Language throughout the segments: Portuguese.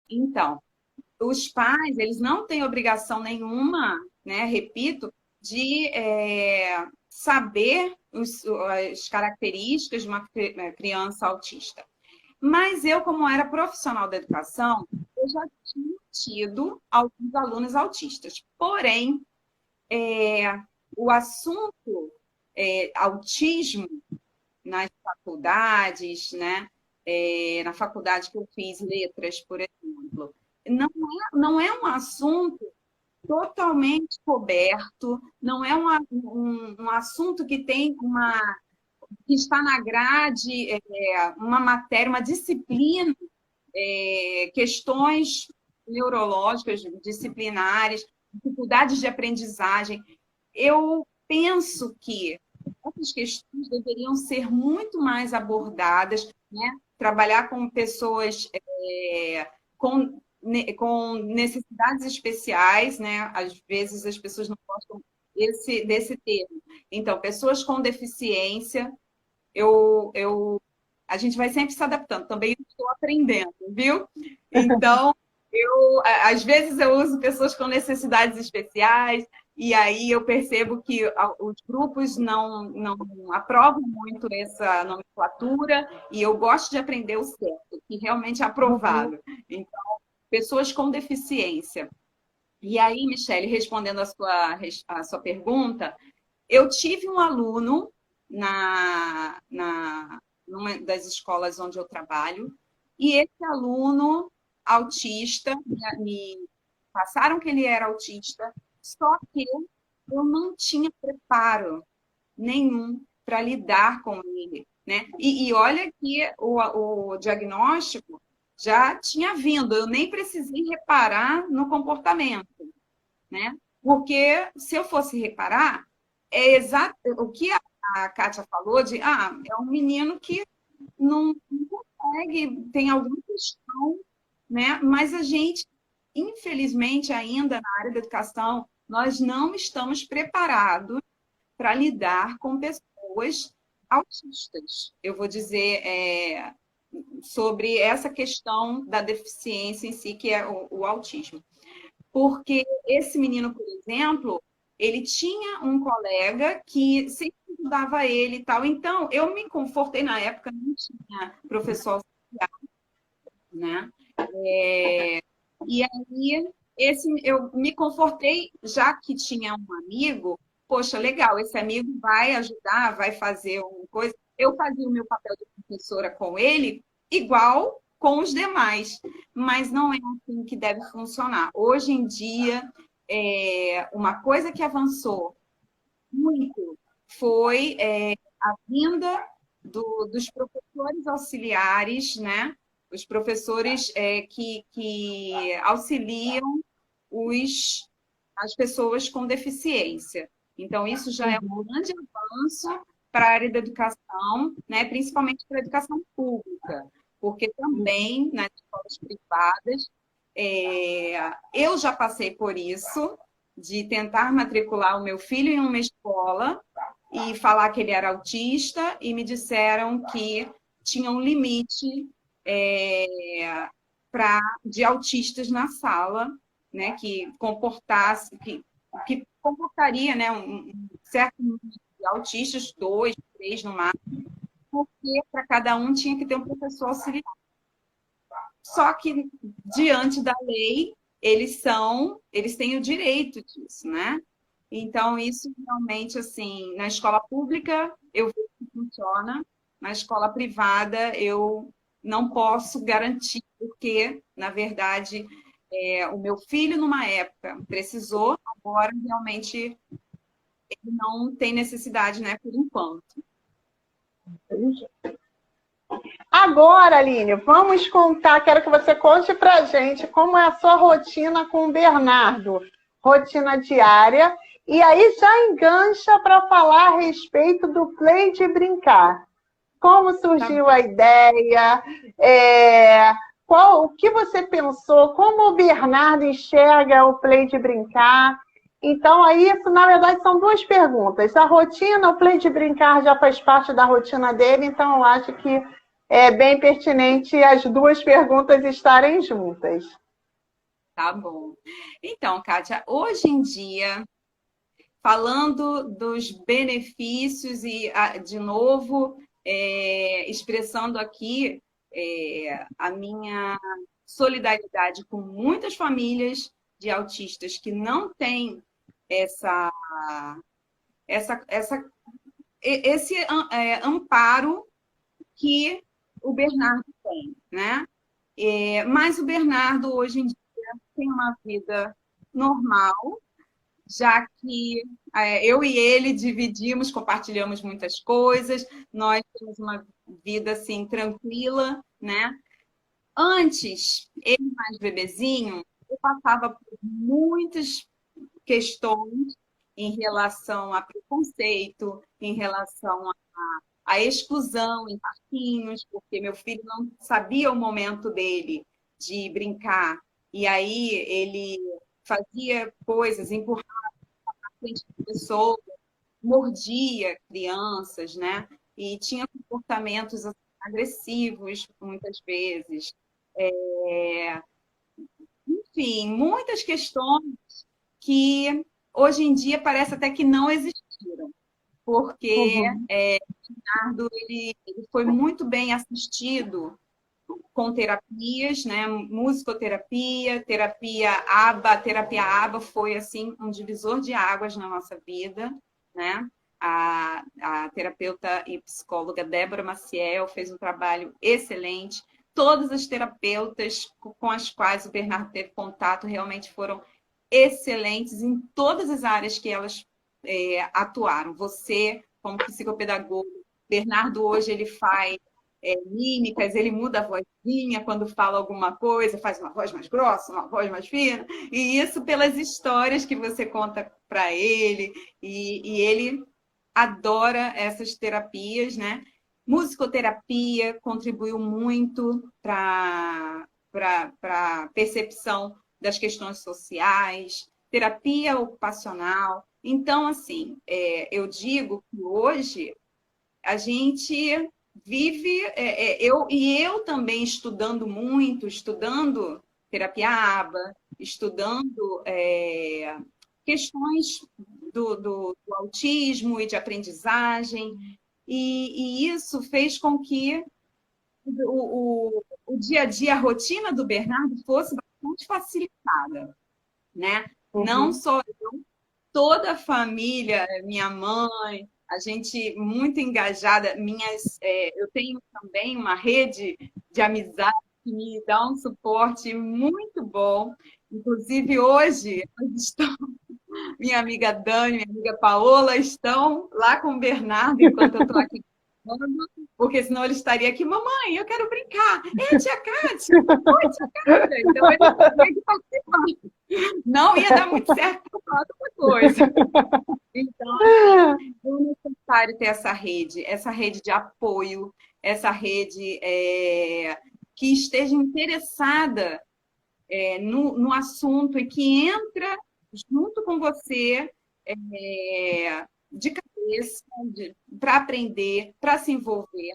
Então, os pais, eles não têm obrigação nenhuma, né, repito, de saber as características de uma criança autista. Mas eu, como era profissional da educação, eu já tinha tido alguns alunos autistas. Porém, o assunto autismo nas faculdades, né? Na faculdade que eu fiz letras, por exemplo, não é um assunto totalmente coberto, não é um assunto que tem que está na grade, uma matéria, uma disciplina, questões neurológicas, disciplinares, dificuldades de aprendizagem. Eu penso que essas questões deveriam ser muito mais abordadas, né? Trabalhar com pessoas com necessidades especiais, né? Às vezes as pessoas não gostam desse termo. Então, pessoas com deficiência, a gente vai sempre se adaptando. Também estou aprendendo, viu? Então, às vezes eu uso pessoas com necessidades especiais, e aí eu percebo que os grupos não aprovam muito essa nomenclatura, e eu gosto de aprender o certo, que realmente é aprovado. Então, pessoas com deficiência. E aí, Michele, respondendo a sua pergunta, eu tive um aluno numa das escolas onde eu trabalho, e esse aluno autista, me passaram que ele era autista, só que eu não tinha preparo nenhum para lidar com ele, né? E olha que o diagnóstico já tinha vindo, eu nem precisei reparar no comportamento, né? Porque se eu fosse reparar, é exato o que a Kátia falou de é um menino que não consegue, tem alguma questão, né? Mas a gente, infelizmente, ainda na área da educação, nós não estamos preparados para lidar com pessoas autistas. Eu vou dizer sobre essa questão da deficiência em si, que é o autismo. Porque esse menino, por exemplo, ele tinha um colega que sempre ajudava ele e tal. Então, eu me confortei na época, não tinha professor auxiliar, né? E aí, eu me confortei, já que tinha um amigo, poxa, legal, esse amigo vai ajudar, vai fazer uma coisa. Eu fazia o meu papel de professora com ele, igual com os demais, mas não é assim que deve funcionar. Hoje em dia, uma coisa que avançou muito foi a vinda dos professores auxiliares, né? Os professores que auxiliam as pessoas com deficiência. Então, isso já é um grande avanço para a área da educação, né? Principalmente para a educação pública, porque também nas escolas privadas, eu já passei por isso, de tentar matricular o meu filho em uma escola e falar que ele era autista, e me disseram que tinha um limite de autistas na sala, né, que comportaria, né, um certo número de autistas, 2, 3 no máximo, porque para cada um tinha que ter um professor auxiliar. Só que, diante da lei, eles têm o direito disso, né? Então, isso realmente, assim, na escola pública eu vejo que funciona, na escola privada eu não posso garantir, porque, na verdade, o meu filho, numa época, precisou, agora realmente ele não tem necessidade, né, por enquanto. Agora, Aline, vamos contar, quero que você conte pra gente como é a sua rotina com o Bernardo, rotina diária, e aí já engancha para falar a respeito do Play de Brincar. Como surgiu a ideia? O que você pensou? Como o Bernardo enxerga o Play de Brincar? Então, aí, isso, na verdade, são duas perguntas. A rotina, o Play de Brincar já faz parte da rotina dele, então eu acho que é bem pertinente as duas perguntas estarem juntas. Tá bom. Então, Kátia, hoje em dia, falando dos benefícios e, de novo, expressando aqui a minha solidariedade com muitas famílias de autistas que não têm essa, esse amparo que o Bernardo tem, né? Mas o Bernardo, hoje em dia, tem uma vida normal, já que eu e ele dividimos, compartilhamos muitas coisas, nós temos uma vida assim tranquila, né? Antes, ele mais bebezinho, eu passava por muitas questões em relação a preconceito, em relação a exclusão em parquinhos, porque meu filho não sabia o momento dele de brincar. E aí ele fazia coisas, empurrava na frente de pessoas, mordia crianças, né? E tinha comportamentos assim, agressivos muitas vezes. É... Enfim, muitas questões que hoje em dia parece até que não existiram, porque Uhum. Leonardo ele foi muito bem assistido com terapias, né? Musicoterapia, terapia ABA foi assim um divisor de águas na nossa vida, né? A terapeuta e psicóloga Débora Maciel fez um trabalho excelente. Todas as terapeutas com as quais o Bernardo teve contato realmente foram excelentes em todas as áreas que elas atuaram. Você, como psicopedagogo, Bernardo hoje ele faz mímicas, ele muda a vozinha quando fala alguma coisa, faz uma voz mais grossa, uma voz mais fina, e isso pelas histórias que você conta para ele, e ele adora essas terapias, né? Musicoterapia contribuiu muito para a percepção das questões sociais, terapia ocupacional. Então, assim, eu digo que hoje a gente vive, eu também estudando muito, estudando terapia ABA, estudando questões do autismo e de aprendizagem, e isso fez com que o dia a dia, a rotina do Bernardo fosse bastante facilitada, né? Não Uhum. só toda a família, minha mãe, a gente muito engajada. Eu tenho também uma rede de amizade que me dá um suporte muito bom. Inclusive, hoje, minha amiga Dani, minha amiga Paola estão lá com o Bernardo enquanto eu estou aqui falando, porque senão ele estaria aqui, mamãe, eu quero brincar. Tia Kátia, oi, tia Kátia. Então ele teria que participar. Não ia dar muito certo por falar outra coisa. Então, assim, é necessário ter essa rede de apoio, essa rede que esteja interessada no assunto e que entra junto com você de cabeça para aprender, para se envolver.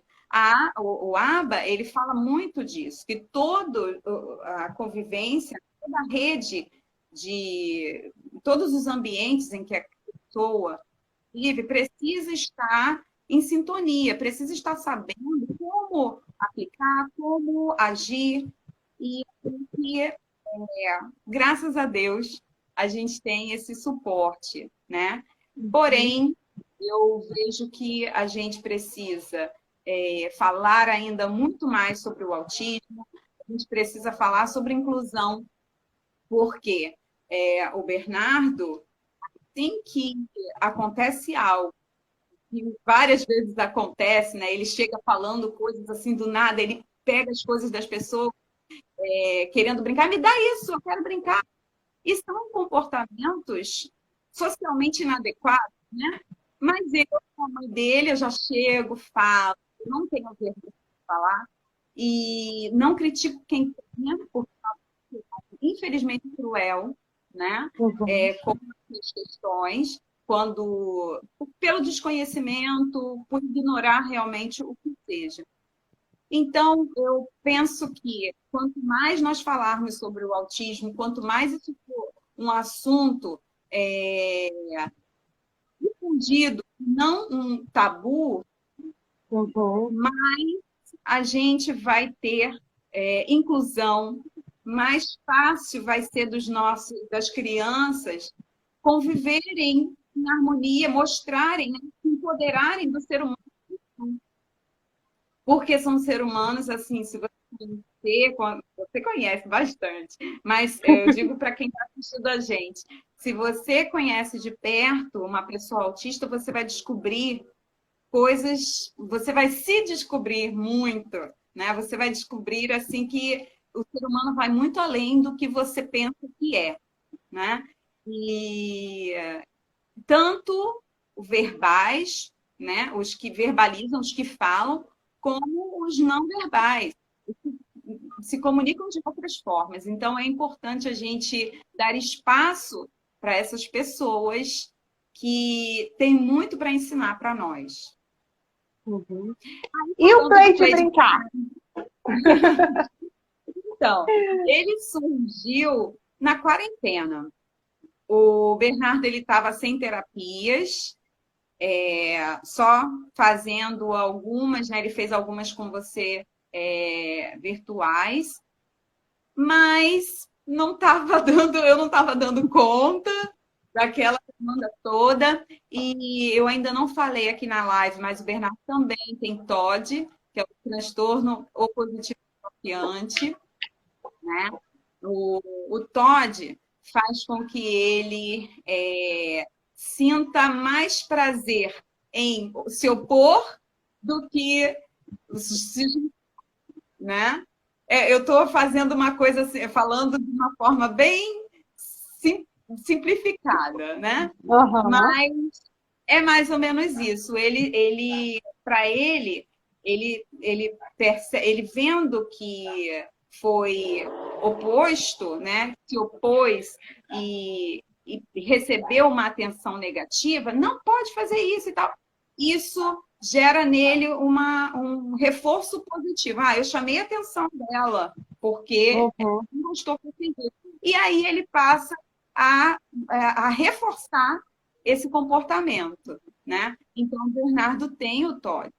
O ABA, ele fala muito disso, que toda a convivência, toda a rede de todos os ambientes em que a pessoa vive precisa estar em sintonia, precisa estar sabendo como aplicar, como agir, e graças a Deus a gente tem esse suporte, né? Porém, eu vejo que a gente precisa falar ainda muito mais sobre o autismo, a gente precisa falar sobre inclusão, porque o Bernardo, assim que acontece algo, e várias vezes acontece, né? Ele chega falando coisas assim do nada, ele pega as coisas das pessoas querendo brincar, me dá isso, eu quero brincar. E são comportamentos socialmente inadequados, né? Mas eu, como mãe dele, eu já chego, falo, eu não tenho vergonha de falar, e não critico quem tenha, porque infelizmente cruel, né? Uhum. Com essas questões, quando pelo desconhecimento, por ignorar realmente o que seja. Então, eu penso que quanto mais nós falarmos sobre o autismo, quanto mais isso for um assunto é, difundido, não um tabu, Uhum. mais a gente vai ter inclusão, mais fácil vai ser das crianças conviverem em harmonia, mostrarem, né, se empoderarem do ser humano, porque são seres humanos, assim, se você conhece bastante, mas eu digo para quem está assistindo a gente, se você conhece de perto uma pessoa autista, você vai descobrir coisas, você vai se descobrir muito, né? Você vai descobrir assim que o ser humano vai muito além do que você pensa que é, né? E tanto verbais, né? Os que verbalizam, os que falam, como os não verbais, se comunicam de outras formas. Então é importante a gente dar espaço para essas pessoas que têm muito para ensinar para nós. Uhum. E o play de brincar? Então, ele surgiu na quarentena. O Bernardo ele estava sem terapias, só fazendo algumas, né? Ele fez algumas com você virtuais, mas não estava dando, eu não estava dando conta daquela demanda toda. E eu ainda não falei aqui na live, mas o Bernardo também tem TOD, que é o transtorno opositivo desafiante, né? O TOD faz com que ele sinta mais prazer em se opor do que se, né? Eu estou fazendo uma coisa assim, falando de uma forma bem simplificada, né? Uhum. Mas é mais ou menos isso. Para ele vendo que foi oposto, né? Se opôs e recebeu uma atenção negativa, não pode fazer isso e tal. Isso gera nele um reforço positivo. Ah, eu chamei a atenção dela porque ela não gostou que eu fiz isso. E aí ele passa a reforçar esse comportamento, né? Então, o Bernardo tem o TOD.